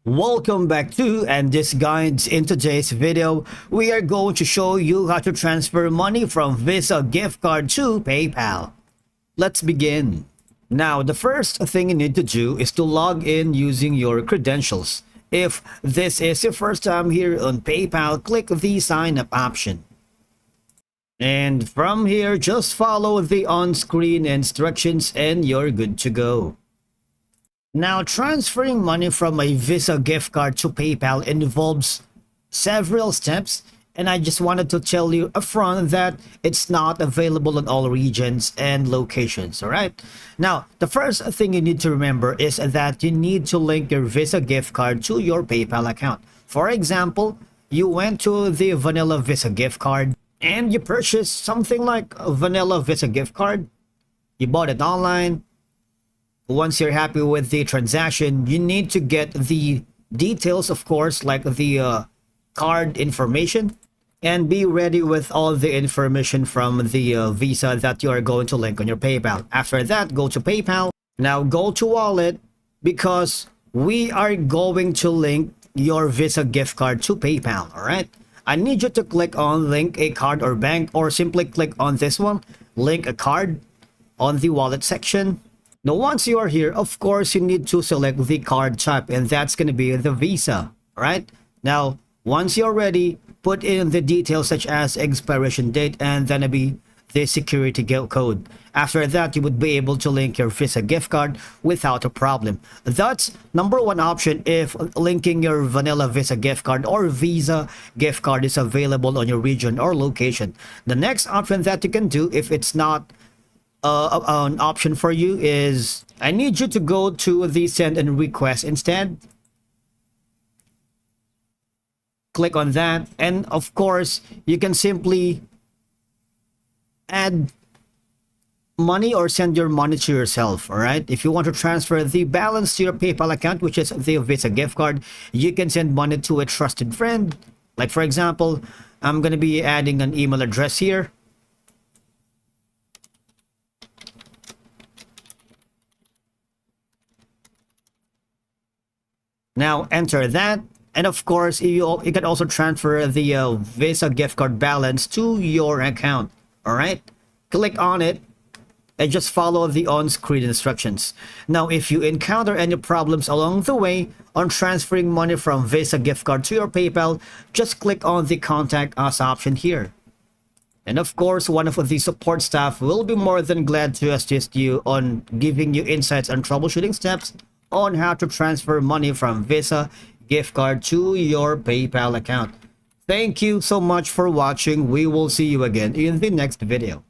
Welcome back to and this guides. In today's video, we are going to show you how to transfer money from Visa gift card to PayPal. Let's begin. Now, the first thing you need to do is to log in using your credentials. If this is your first time here on PayPal, click the sign up option. And from here, just follow the on-screen instructions and you're good to go. Now, transferring money from a Visa gift card to PayPal involves several steps, and I just wanted to tell you upfront that it's not available in all regions and locations, all right? Now, the first thing you need to remember is that you need to link your Visa gift card to your PayPal account. For example, you went to the vanilla Visa gift card and you purchased something like a vanilla Visa gift card. You bought it online. Once you're happy with the transaction, you need to get the details, of course, like the card information, and be ready with all the information from the Visa that you are going to link on your PayPal. After that, go to PayPal. Now go to Wallet, because we are going to link your Visa gift card to PayPal, all right? I need you to click on link a card or bank, or simply click on this one, link a card, on the wallet section. Now, once you are here, of course, you need to select the card type, and that's going to be the Visa, right? Now, once you're ready, put in the details such as expiration date and then be the security code. After that, you would be able to link your Visa gift card without a problem. That's number one option if linking your vanilla Visa gift card or Visa gift card is available on your region or location. The next option that you can do if it's not an option for you is I need you to go to the send and request instead. Click on that, and of course you can simply add money or send your money to yourself. All right, if you want to transfer the balance to your PayPal account, which is the Visa gift card, you can send money to a trusted friend. Like, for example, I'm going to be adding an email address here. Now enter that, and of course you can also transfer the Visa gift card balance to your account. All right, click on it and just follow the on-screen instructions. Now, if you encounter any problems along the way on transferring money from Visa gift card to your PayPal, just click on the contact us option here. And of course, one of the support staff will be more than glad to assist you on giving you insights and troubleshooting steps on how to transfer money from Visa gift card to your PayPal account. Thank you so much for watching. We will see you again in the next video.